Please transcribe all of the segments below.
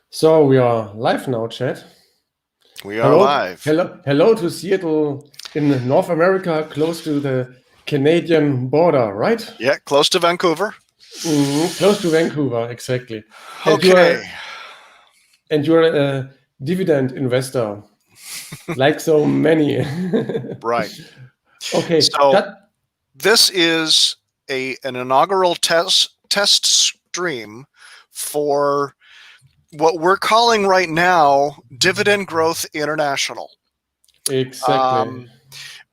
So we are live now, Chad. We are live. Hello to Seattle in North America, close to the Canadian border, right? Yeah, close to Vancouver. Close to Vancouver, exactly. And Okay. you're a dividend investor, like so many. Right. Okay. So this is an inaugural test stream for what we're calling right now Dividend Growth International. Exactly.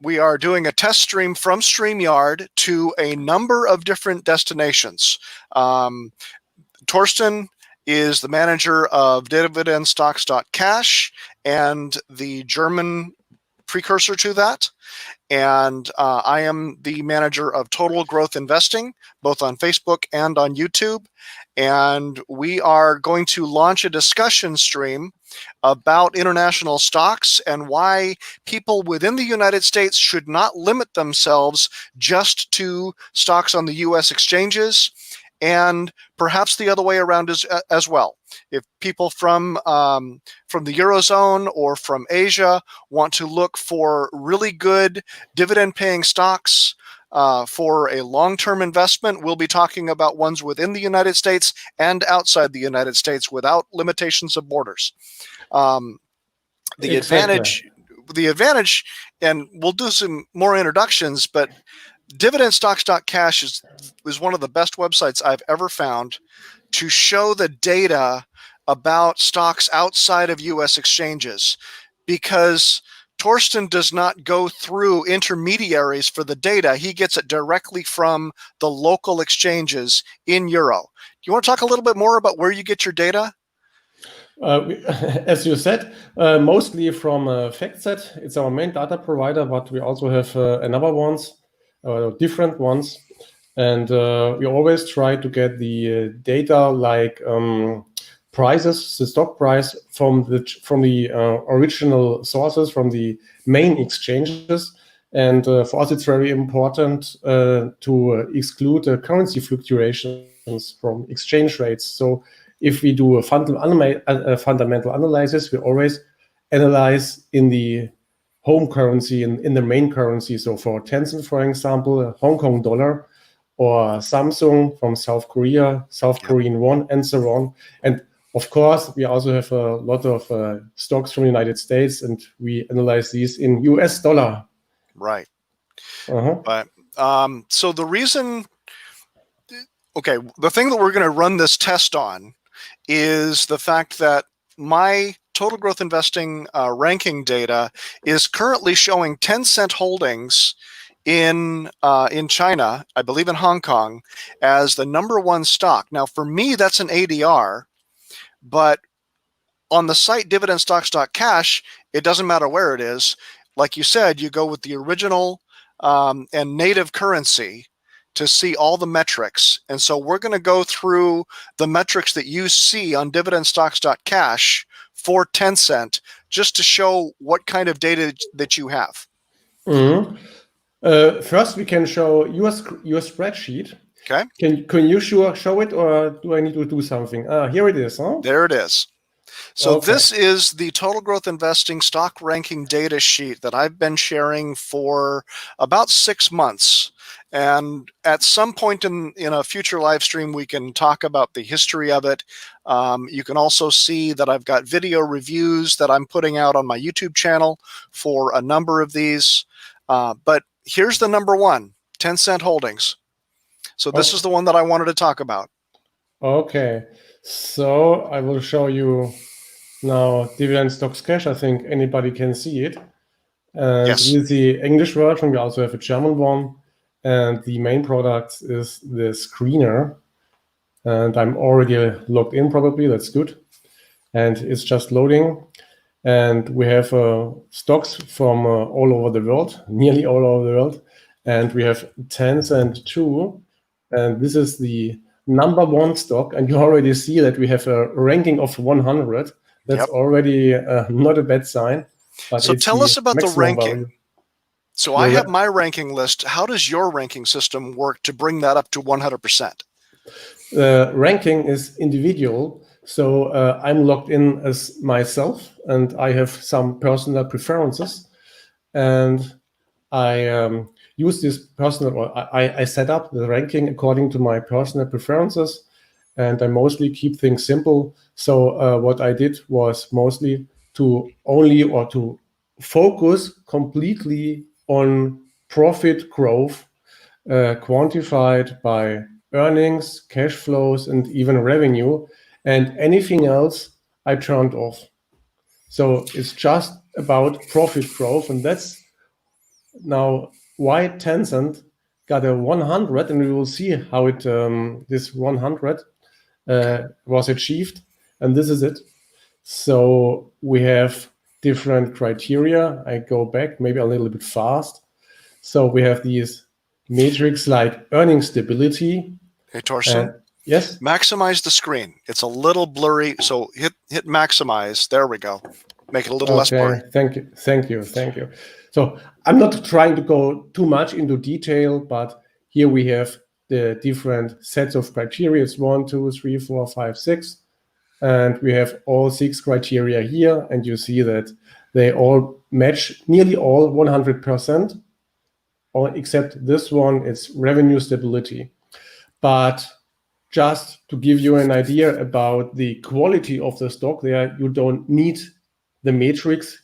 We are doing a test stream from StreamYard to a number of different destinations. Torsten is the manager of dividendstocks.cash and the German precursor to that. And I am the manager of Total Growth Investing, both on Facebook and on YouTube. And we are going to launch a discussion stream about international stocks and why people within the United States should not limit themselves just to stocks on the US exchanges, and perhaps the other way around as well. If people from the Eurozone or from Asia want to look for really good dividend-paying stocks for a long-term investment, we'll be talking about ones within the United States and outside the United States without limitations of borders. The advantage, and we'll do some more introductions, but dividendstocks.cash is one of the best websites I've ever found to show the data about stocks outside of US exchanges, because Torsten does not go through intermediaries for the data. He gets it directly from the local exchanges in Euro. Do you want to talk a little bit more about where you get your data? As you said, mostly from FactSet. It's our main data provider, but we also have another ones, different ones. And we always try to get the data like prices, the stock price from the original sources, from the main exchanges. And for us, it's very important to exclude the currency fluctuations from exchange rates. So if we do a fundamental analysis, we always analyze in the home currency, in the main currency. So for Tencent, for example, Hong Kong dollar, or Samsung from South Korea, South Korean won, and so on. And of course, we also have a lot of stocks from the United States, and we analyze these in US dollar. Right. But so the reason, okay, the thing that we're going to run this test on is the fact that my Total Growth Investing ranking data is currently showing Tencent holdings in China, I believe in Hong Kong, as the #1 stock. Now, for me, that's an ADR, but on the site dividendstocks.cash, it doesn't matter where it is. Like you said, you go with the original and native currency to see all the metrics. And so we're going to go through the metrics that you see on dividendstocks.cash for Tencent, just to show what kind of data that you have. First, we can show your spreadsheet. Okay. Can you show it, or do I need to do something? Here it is. Huh? There it is. So this is the Total Growth Investing stock ranking data sheet that I've been sharing for about 6 months. And at some point in a future live stream, we can talk about the history of it. You can also see that I've got video reviews that I'm putting out on my YouTube channel for a number of these. But here's the #1, Tencent Holdings. So this is the one that I wanted to talk about. Okay. So I will show you now Dividend Stocks Cash. I think anybody can see it. And yes. With the English version, we also have a German one. And the main product is the screener. And I'm already logged in probably. That's good. And it's just loading. And we have stocks from all over the world, nearly all over the world. And we have Tencent too. And this is the #1 stock. And you already see that we have a ranking of 100. That's already not a bad sign. But so tell us about the ranking. Value. So I have my ranking list. How does your ranking system work to bring that up to 100%? The ranking is individual. So I'm logged in as myself, and I have some personal preferences, and I use this personal, or I set up the ranking according to my personal preferences, and I mostly keep things simple. So what I did was mostly to focus completely on profit growth, quantified by earnings, cash flows, and even revenue, and anything else I turned off. So it's just about profit growth, and that's now why Tencent got a 100, and we will see how it this 100 was achieved, and this is it. So we have different criteria. I go back maybe a little bit fast. So we have these metrics like earning stability. Hey, Torsten. Yes. Maximize the screen. It's a little blurry, so hit maximize. There we go. Make it a little less blurry. Thank you. So I'm not trying to go too much into detail, but here we have the different sets of criteria. It's 1, 2, 3, 4, 5, 6. And we have all 6 criteria here. And you see that they all match, nearly all 100%, or except this one, it's revenue stability. But just to give you an idea about the quality of the stock there, you don't need the matrix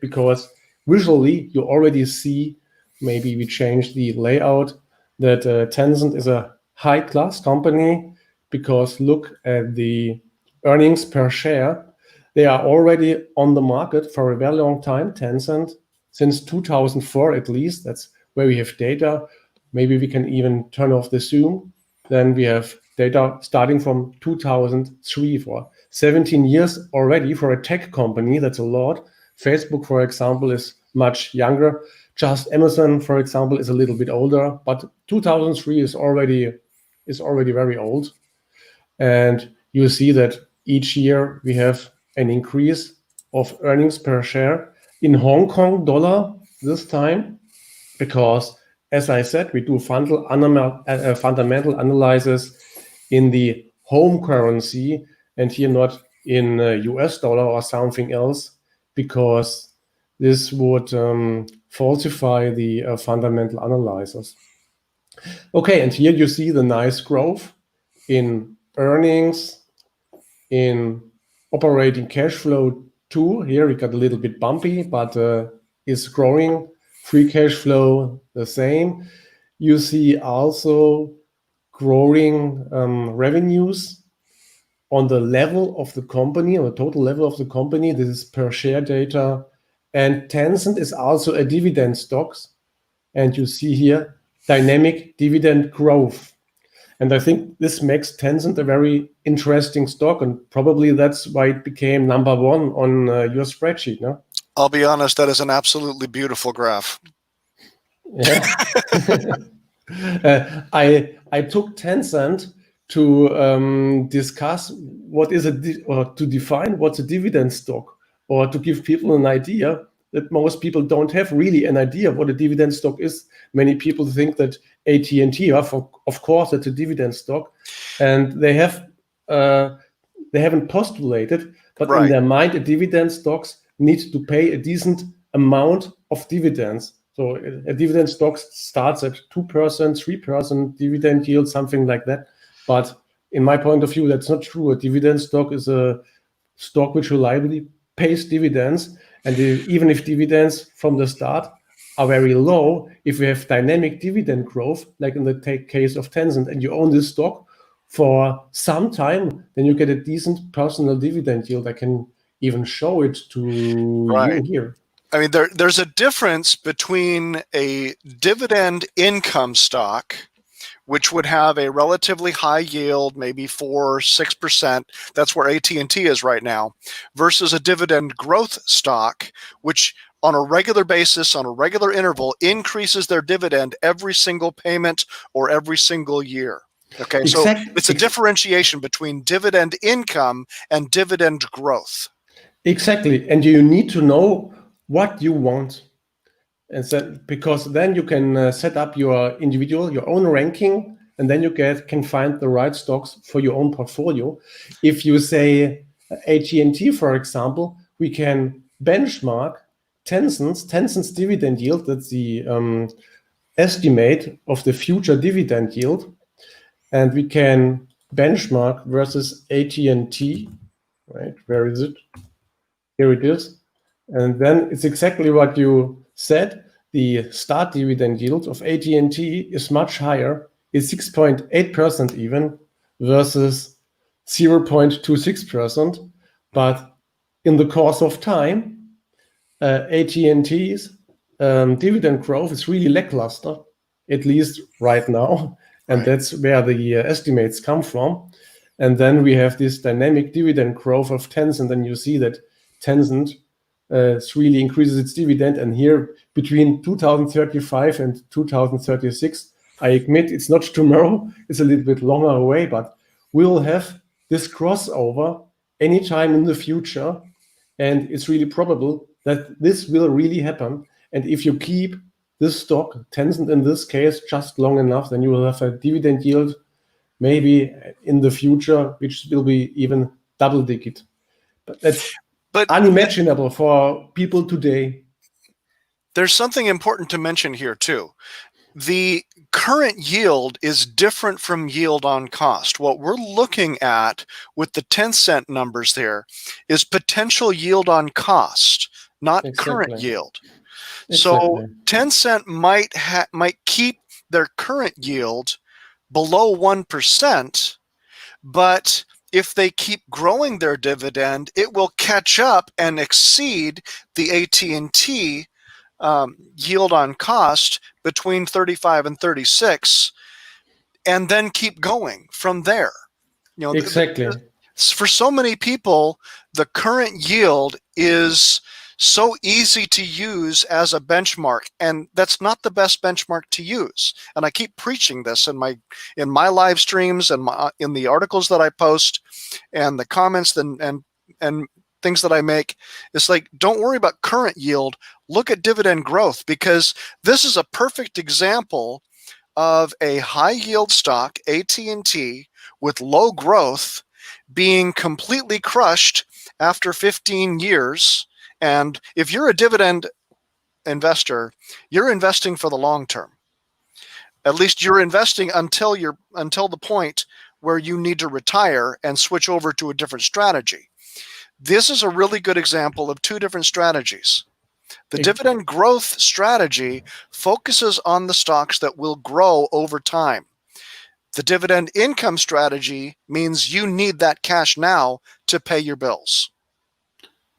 because visually you already see, maybe we change the layout, that Tencent is a high-class company, because look at the earnings per share. They are already on the market for a very long time, Tencent, since 2004 at least. That's where we have data. Maybe we can even turn off the Zoom. Then we have data starting from 2003 for 17 years already for a tech company. That's a lot. Facebook, for example, is much younger. Just Amazon, for example, is a little bit older, but 2003 is already very old. And you see that each year we have an increase of earnings per share in Hong Kong dollar this time, because, as I said, we do fundamental analysis in the home currency, and here not in US dollar or something else, because this would falsify the fundamental analysis. Okay, and here you see the nice growth in earnings, in operating cash flow too. Here we got a little bit bumpy, but it's growing. Free cash flow, the same. You see also growing revenues on the level of the company, or the total level of the company. This is per share data. And Tencent is also a dividend stocks. And you see here dynamic dividend growth. And I think this makes Tencent a very interesting stock, and probably that's why it became number 1 on your spreadsheet, no? I'll be honest, that is an absolutely beautiful graph. Yeah. I took Tencent to discuss what is or to define what's a dividend stock, or to give people an idea that most people don't have really an idea what a dividend stock is. Many people think that AT&T, of course, it's a dividend stock, and they haven't postulated, but Right. in their mind, a dividend stocks need to pay a decent amount of dividends. So a dividend stock starts at 2%, 3% dividend yield, something like that. But in my point of view, that's not true. A dividend stock is a stock which reliably pays dividends. And even if dividends from the start are very low, if we have dynamic dividend growth, like in the case of Tencent, and you own this stock for some time, then you get a decent personal dividend yield. I can even show it to you here. I mean, there's a difference between a dividend income stock, which would have a relatively high yield, maybe 4, 6%. That's where AT&T is right now, versus a dividend growth stock, which on a regular basis, on a regular interval, increases their dividend every single payment or every single year. Okay, so it's a differentiation between dividend income and dividend growth. Exactly, and you need to know what you want, and so, because then you can set up your own ranking, and then you can find the right stocks for your own portfolio. If you say AT&T, for example, we can benchmark Tencent's dividend yield. That's the estimate of the future dividend yield, and we can benchmark versus AT&T. Right, where is it? Here it is. And then it's exactly what you said. The start dividend yield of AT&T is much higher. It's 6.8% even versus 0.26%. But in the course of time, AT&T's dividend growth is really lackluster, at least right now. And Right. that's where the estimates come from. And then we have this dynamic dividend growth of Tencent, and you see that Tencent really increases its dividend. And here, between 2035 and 2036, I admit it's not tomorrow, it's a little bit longer away, but we'll have this crossover anytime in the future. And it's really probable that this will really happen. And if you keep this stock, Tencent in this case, just long enough, then you will have a dividend yield maybe in the future, which will be even double digit. But that's unimaginable for people today. There's something important to mention here too. The current yield is different from yield on cost. What we're looking at with the 10-cent numbers there is potential yield on cost, not current yield. So 10-cent might keep their current yield below 1%, but if they keep growing their dividend, it will catch up and exceed the AT&T yield on cost between 35 and 36, and then keep going from there. You know, exactly. For so many people, the current yield is so easy to use as a benchmark, and that's not the best benchmark to use. And I keep preaching this in my live streams and in the articles that I post and the comments and things that I make. It's like, don't worry about current yield. Look at dividend growth, because this is a perfect example of a high yield stock, AT&T, with low growth being completely crushed after 15 years. And if you're a dividend investor, you're investing for the long term. At least you're investing until the point where you need to retire and switch over to a different strategy. This is a really good example of two different strategies. The dividend growth strategy focuses on the stocks that will grow over time. The dividend income strategy means you need that cash now to pay your bills.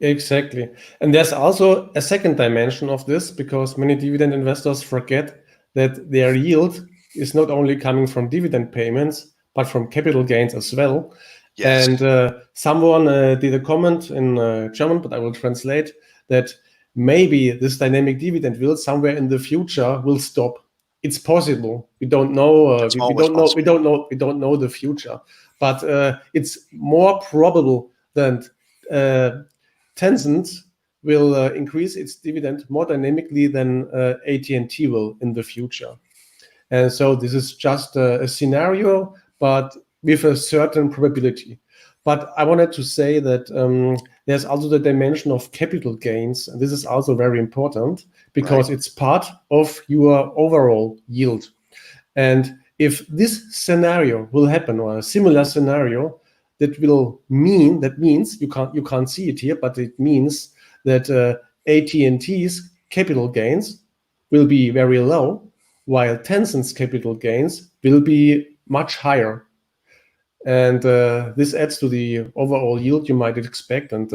Exactly. And there's also a second dimension of this, because many dividend investors forget that their yield is not only coming from dividend payments, but from capital gains as well. Yes. And someone did a comment in German, but I will translate that maybe this dynamic dividend yield somewhere in the future will stop. It's possible. We don't know. We don't know the future, but it's more probable that Tencent will increase its dividend more dynamically than AT&T will in the future. And so this is just a scenario, but with a certain probability. But I wanted to say that there's also the dimension of capital gains. And this is also very important, because it's part of your overall yield. And if this scenario will happen, or a similar scenario, that means you can't see it here, but it means that AT&T's capital gains will be very low, while Tencent's capital gains will be much higher. And this adds to the overall yield you might expect. And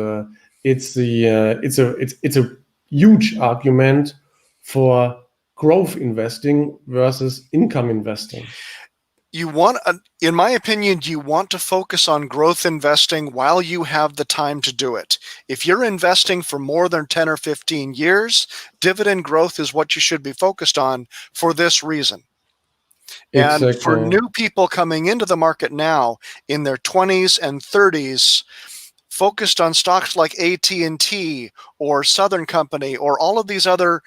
it's a huge argument for growth investing versus income investing. In my opinion, you want to focus on growth investing while you have the time to do it. If you're investing for more than 10 or 15 years, dividend growth is what you should be focused on for this reason. Exactly. And for new people coming into the market now in their 20s and 30s, focused on stocks like AT&T or Southern Company or all of these other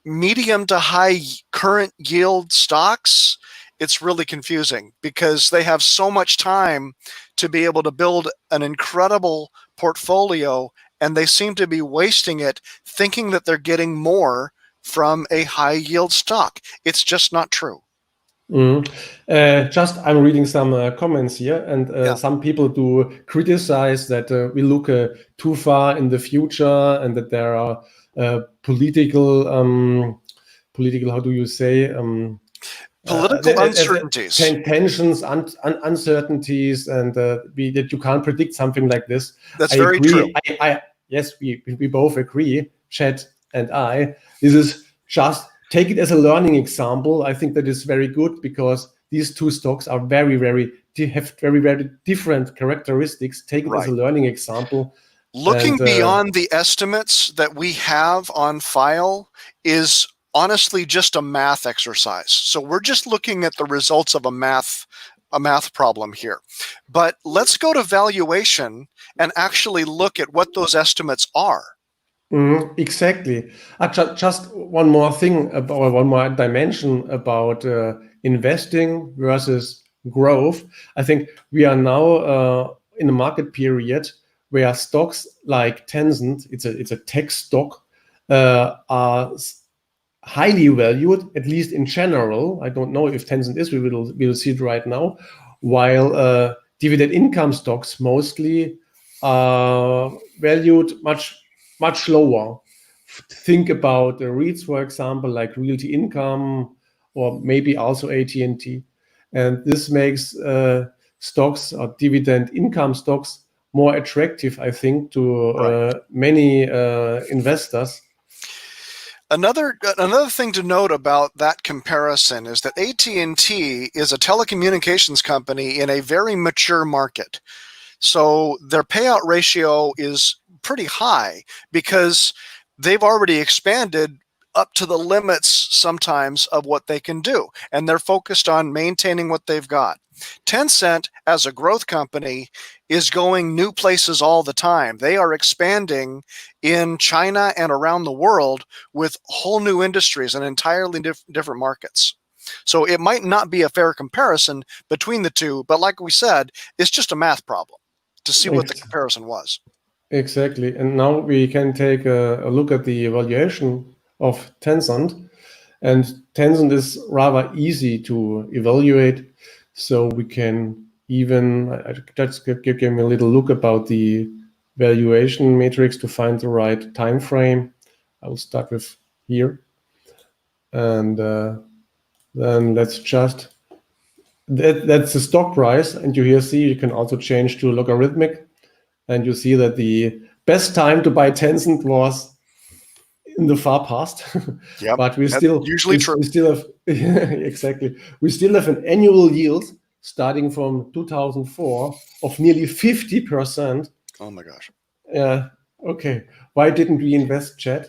medium to high current yield stocks, it's really confusing because they have so much time to be able to build an incredible portfolio, and they seem to be wasting it thinking that they're getting more from a high yield stock. It's just not true. Just I'm reading some comments here, and Yeah. some people do criticize that we look too far in the future, and that there are political, how do you say? Political uncertainties. Tensions, uncertainties, and that you can't predict something like this. That's I very agree. true. Yes, we both agree, Chet and I. This is just take it as a learning example. I think that is very good because these two stocks are have very different characteristics. Take it as a learning example. Looking beyond the estimates that we have on file is honestly just a math exercise. So we're just looking at the results of a math problem here. But let's go to valuation and actually look at what those estimates are. Exactly. Just one more thing about one more dimension about investing versus growth. I think we are now in a market period where stocks like Tencent, it's a tech stock, are highly valued, at least in general. I don't know if Tencent is. We will see it right now. While dividend income stocks mostly are valued much lower. Think about the REITs, for example, like Realty Income, or maybe also AT&T. And this makes stocks or dividend income stocks more attractive, I think, to many investors. Another thing to note about that comparison is that AT&T is a telecommunications company in a very mature market. So their payout ratio is pretty high because they've already expanded up to the limits sometimes of what they can do, and they're focused on maintaining what they've got. Tencent, as a growth company, is going new places all the time. They are expanding in China and around the world with whole new industries and entirely different markets. So it might not be a fair comparison between the two, but like we said, it's just a math problem to see what the comparison was. Exactly. And now we can take a look at the evaluation of Tencent. And Tencent is rather easy to evaluate. So we can even just give me a little look about the valuation matrix to find the right time frame. I will start with here. And then let's just, that's the stock price. And you here see, you can also change to logarithmic. And you see that the best time to buy Tencent was in the far past. Yep, but we still have exactly. We still have an annual yield starting from 2004 of nearly 50%. Oh my gosh. Yeah. Okay. Why didn't we invest, Chat?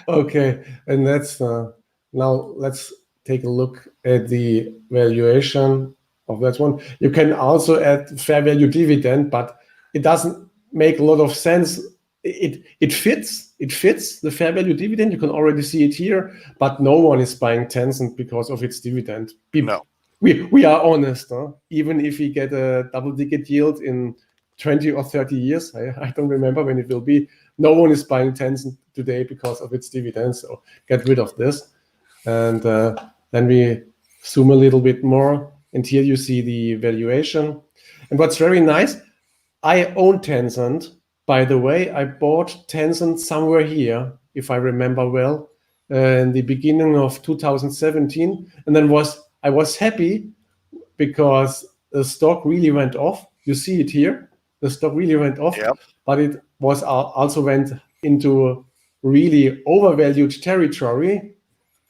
Okay. And that's now let's take a look at the valuation of that one. You can also add fair value dividend, but it doesn't make a lot of sense. It fits the fair value dividend. You can already see it here, but no one is buying Tencent because of its dividend. No. We are honest, huh? Even if we get a double-digit yield in 20 or 30 years, I don't remember when it will be. No one is buying Tencent today because of its dividends. So get rid of this. And then we zoom a little bit more. And here you see the valuation. And what's very nice, I own Tencent. By the way, I bought Tencent somewhere here, if I remember well, in the beginning of 2017. And then I was happy because the stock really went off. You see it here. The stock really went off, but it was also went into really overvalued territory.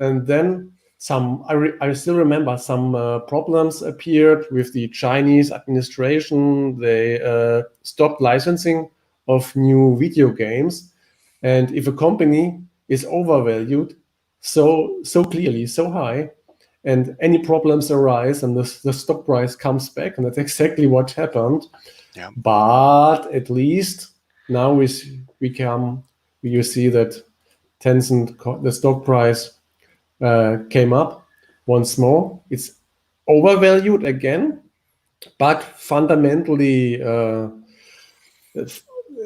And then I still remember some problems appeared with the Chinese administration. They stopped licensing of new video games. And if a company is overvalued so clearly, so high, and any problems arise and the stock price comes back, and that's exactly what happened. Yeah. But at least now you see that Tencent, the stock price came up once more. It's overvalued again, but fundamentally,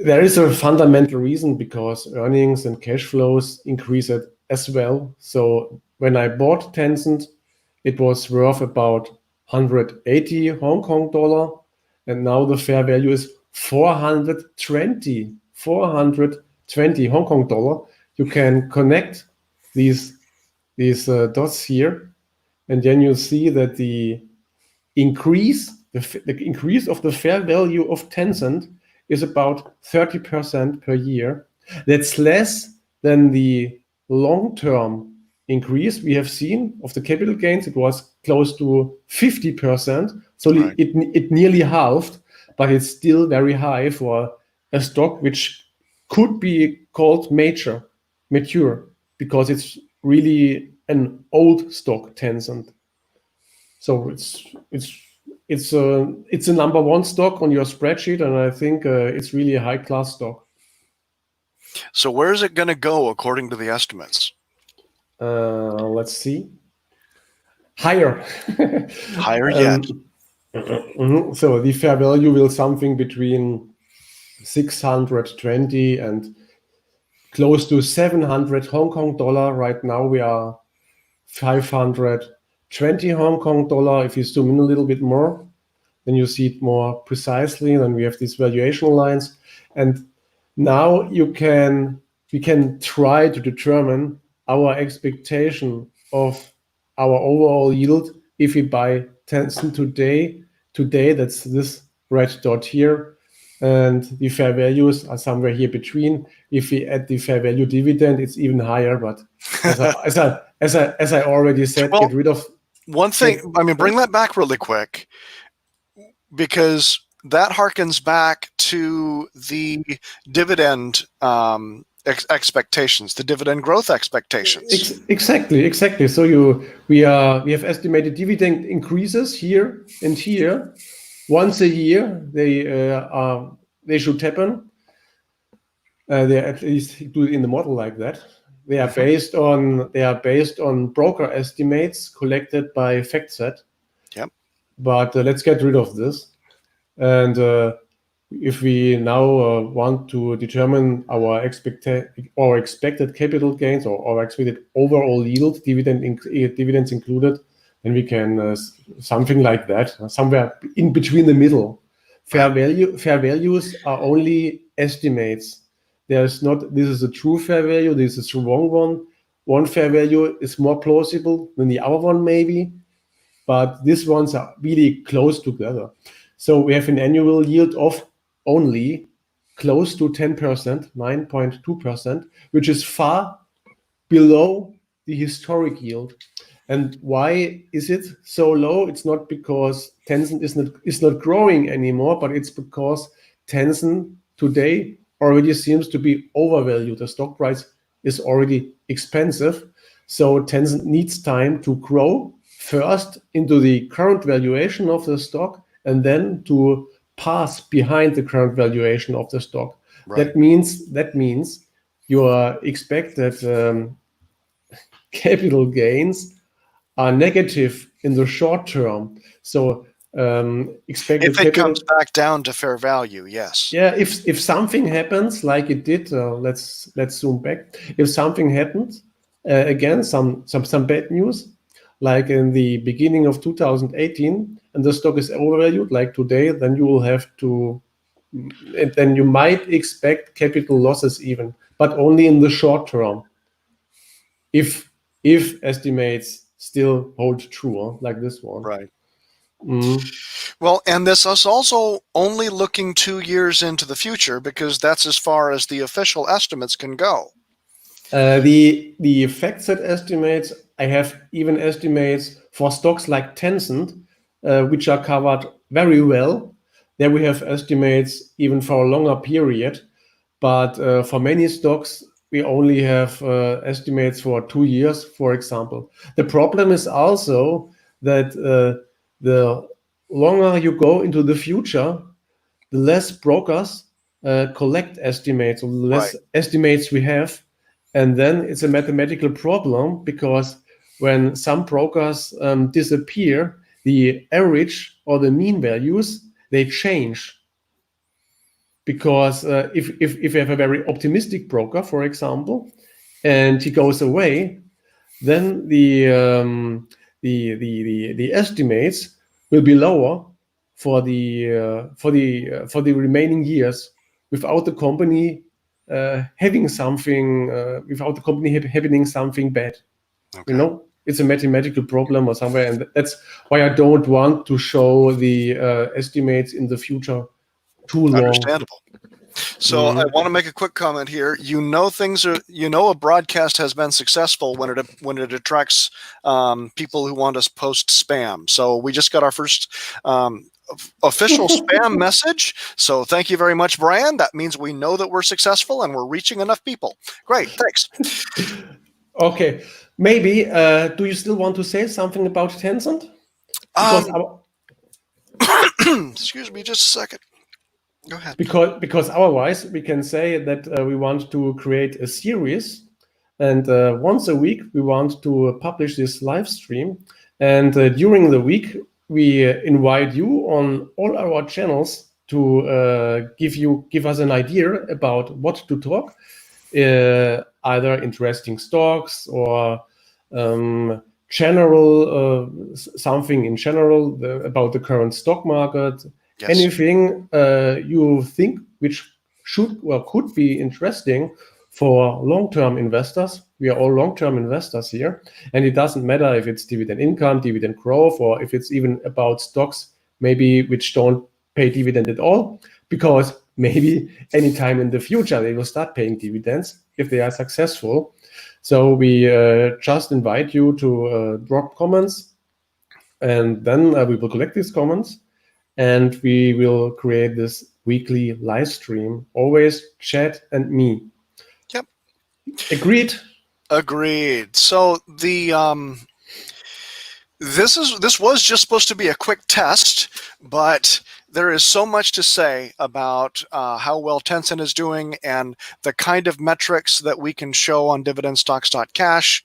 there is a fundamental reason, because earnings and cash flows increase it as well. So when I bought Tencent, it was worth about 180 Hong Kong dollar, and now the fair value is 420 Hong Kong dollar. You can connect these dots here, and then you see that the increase of the fair value of Tencent is about 30% per year. That's less than the long-term increase we have seen of the capital gains. It was close to 50%, so Right. it nearly halved, but it's still very high for a stock which could be called mature, because it's really an old stock, Tencent. So it's a number one stock on your spreadsheet, and I think it's really a high class stock. So where is it going to go according to the estimates? Let's see. Higher. Higher yet. So the fair value will something between 620 and close to 700 Hong Kong dollar. Right now we are 520 Hong Kong dollar. If you zoom in a little bit more, then you see it more precisely. Then we have these valuation lines, and now we can try to determine our expectation of our overall yield if we buy Tencent today. That's this red dot here, and the fair values are somewhere here between. If we add the fair value dividend, it's even higher. But as I already said, Well, get rid of one thing. Bring that back really quick, because that harkens back to the dividend expectations, the dividend growth expectations. Exactly. So we have estimated dividend increases here and here once a year. They should happen. They at least do it in the model like that. They are based on broker estimates collected by FactSet. Yep. But let's get rid of this. And if we now want to determine our expected capital gains or expected overall yield, dividends included, then we can something like that, somewhere in between the middle. Fair values are only estimates. This is a true fair value. This is the wrong one. One fair value is more plausible than the other one, maybe, but these ones are really close together. So we have an annual yield of only close to 10%, 9.2%, which is far below the historic yield. And why is it so low? It's not because Tencent is not growing anymore, but it's because Tencent today already seems to be overvalued. The stock price is already expensive. So Tencent needs time to grow first into the current valuation of the stock, and then to pass behind the current valuation of the stock. Right. That means your expected capital gains are negative in the short term. So expected if it comes back down to fair value, yes. Yeah, if something happens like it did, let's zoom back. If something happens, again, some bad news, like in the beginning of 2018, and the stock is overvalued like today, then you will have to, and then you might expect capital losses even, but only in the short term. If estimates still hold true, like this one. Right. Well, and this is also only looking 2 years into the future, because that's as far as the official estimates can go. The FactSet estimates, I have even estimates for stocks like Tencent, which are covered very well. There we have estimates even for a longer period, but for many stocks, we only have estimates for 2 years, for example. The problem is also that the longer you go into the future, the less brokers collect estimates, or the less estimates we have. And then it's a mathematical problem, because when some brokers disappear, the average or the mean values, they change. Because if you have a very optimistic broker, for example, and he goes away, then the estimates will be lower for the remaining years without the company having something happening something bad. Okay. You know, it's a mathematical problem or somewhere, and that's why I don't want to show the estimates in the future too long. Understandable. So I want to make a quick comment here. A broadcast has been successful when it attracts people who want to post spam. So we just got our first official spam message. So thank you very much, Brian. That means we know that we're successful and we're reaching enough people. Great, thanks. Okay, maybe do you still want to say something about Tencent? Excuse me, just a second. Go ahead. Because otherwise we can say that we want to create a series, and once a week we want to publish this live stream, and during the week we invite you on all our channels to give us an idea about what to talk, either interesting stocks or general something in general about the current stock market. Yes. Anything you think which should or could be interesting for long-term investors. We are all long-term investors here, and it doesn't matter if it's dividend income, dividend growth, or if it's even about stocks maybe which don't pay dividend at all, because maybe anytime in the future they will start paying dividends if they are successful. So we just invite you to drop comments, and then we will collect these comments, and we will create this weekly live stream, always chat and me. Yep. Agreed? Agreed. So this was just supposed to be a quick test, but there is so much to say about how well Tencent is doing and the kind of metrics that we can show on dividendstocks.cash.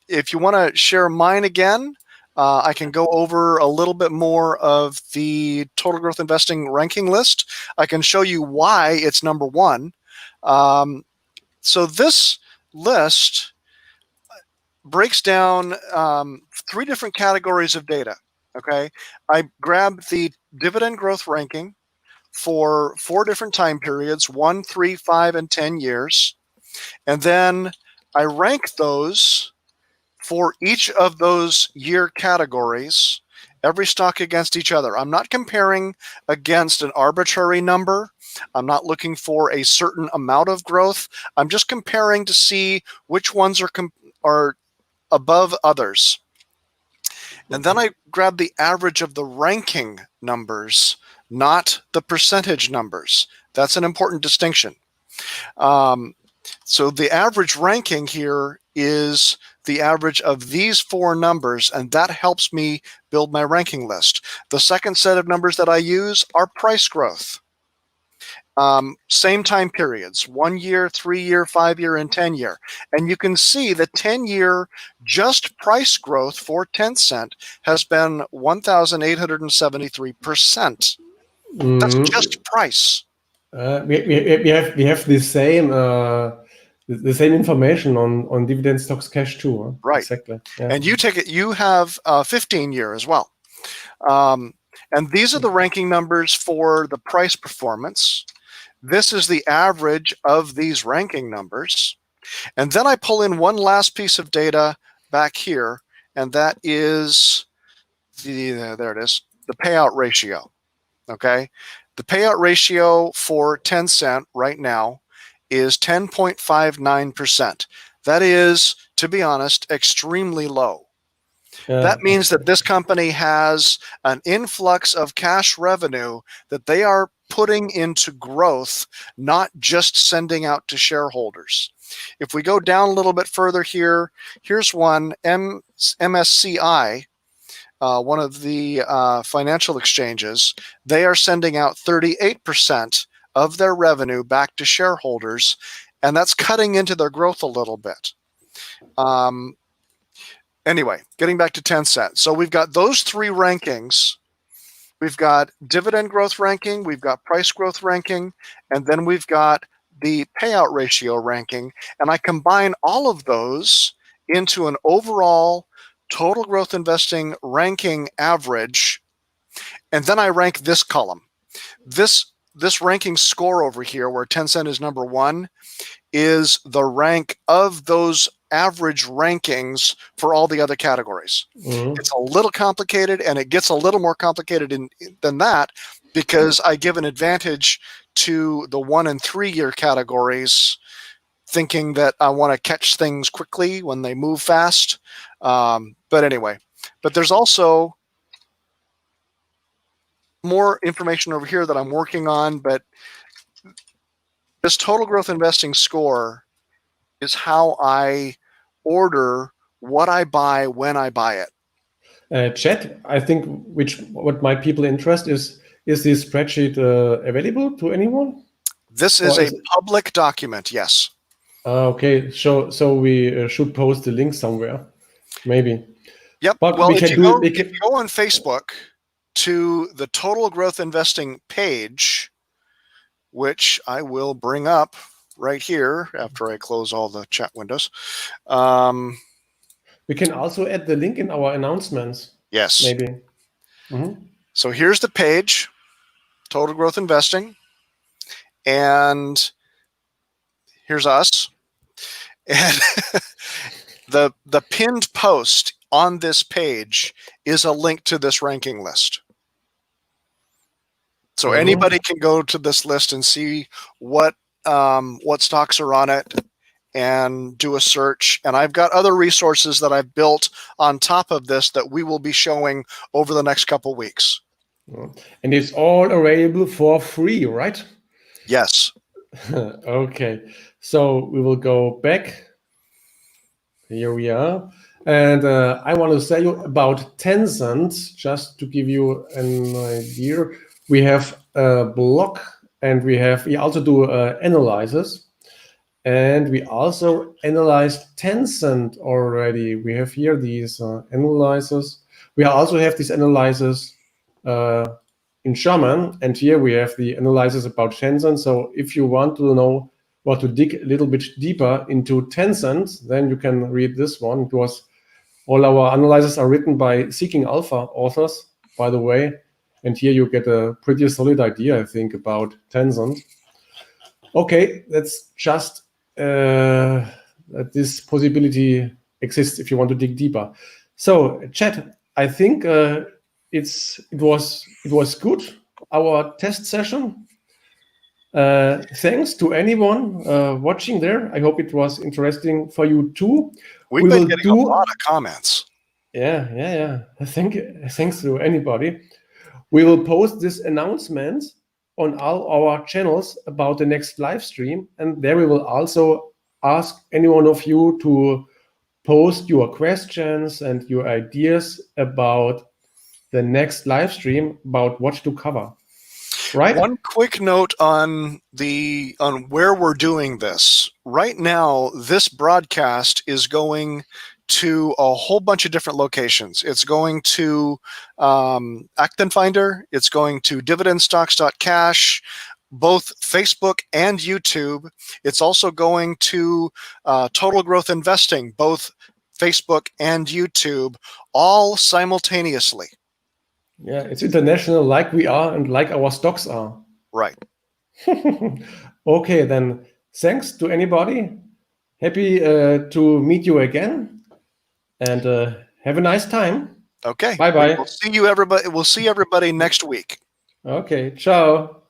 If you want to share mine again, I can go over a little bit more of the total growth investing ranking list. I can show you why it's number one. So this list breaks down 3 different categories of data. Okay, I grabbed the dividend growth ranking for 4 different time periods, 1, 3, 5, and 10 years. And then I rank those for each of those year categories, every stock against each other. I'm not comparing against an arbitrary number. I'm not looking for a certain amount of growth. I'm just comparing to see which ones are above others. And then I grab the average of the ranking numbers, not the percentage numbers. That's an important distinction. So the average ranking here is the average of these 4 numbers, and that helps me build my ranking list. The second set of numbers that I use are price growth. Same time periods, 1 year, 3 year, 5 year, and 10 year. And you can see the 10 year just price growth for Tencent has been 1,873%. That's just price. We have the same information on dividend stocks cash too. Huh? Right. Exactly. Yeah. And you have 15 year as well. And these are the ranking numbers for the price performance. This is the average of these ranking numbers. And then I pull in one last piece of data back here, and that is there it is, the payout ratio. Okay. The payout ratio for Tencent right now is 10.59%. That is, to be honest, extremely low. That means that this company has an influx of cash revenue that they are putting into growth, not just sending out to shareholders. If we go down a little bit further here, here's one, MSCI, one of the financial exchanges. They are sending out 38% of their revenue back to shareholders, and that's cutting into their growth a little bit. anyway, getting back to Tencent. So we've got those three rankings. We've got dividend growth ranking, we've got price growth ranking, and then we've got the payout ratio ranking. And I combine all of those into an overall total growth investing ranking average. And then I rank this column. This ranking score over here, where Tencent is number 1, is the rank of those average rankings for all the other categories. Mhm. It's a little complicated, and it gets a little more complicated than that because I give an advantage to the 1 and 3 year categories, thinking that I want to catch things quickly when they move fast. But anyway, but there's also more information over here that I'm working on, but this total growth investing score is how I order what I buy when I buy it. Chat, I think what my people interest is this spreadsheet available to anyone? This is a public document, yes. Okay, so we should post the link somewhere, maybe. Yep. But well, we if can you go on Facebook to the Total Growth Investing page, which I will bring up right here after I close all the chat windows. We can also add the link in our announcements. Yes. Maybe. Mm-hmm. So here's the page, Total Growth Investing, and here's us. And the pinned post on this page is a link to this ranking list. So anybody can go to this list and see what stocks are on it and do a search. And I've got other resources that I've built on top of this that we will be showing over the next couple weeks. And it's all available for free, right? Yes. Okay. So we will go back. Here we are. And I want to say about Tencent, just to give you an idea. We have a blog, and we also do analysis. And we also analyzed Tencent already. We have here these analyses. We also have these analyses in German, and here we have the analysis about Tencent. So if you want to know what to dig a little bit deeper into Tencent, then you can read this one. It was all our analyses are written by Seeking Alpha authors, by the way. And here you get a pretty solid idea, I think, about Tencent. Okay, that's just that this possibility exists if you want to dig deeper. So, chat, I think it was good, our test session. Thanks to anyone watching there. I hope it was interesting for you too. We've been getting a lot of comments. Yeah. Thanks to anybody. We will post this announcement on all our channels about the next live stream, and there we will also ask any one of you to post your questions and your ideas about the next live stream, about what to cover. Right? One quick note on where we're doing this. Right now, this broadcast is going to a whole bunch of different locations. It's going to Acton Finder. It's going to dividendstocks.cash, both Facebook and YouTube. It's also going to Total Growth Investing, both Facebook and YouTube, all simultaneously. Yeah, it's international like we are and like our stocks are. Right. Okay, then thanks to anybody. Happy to meet you again. And have a nice time. Okay. Bye-bye. We'll see you everybody. We'll see everybody next week. Okay. Ciao.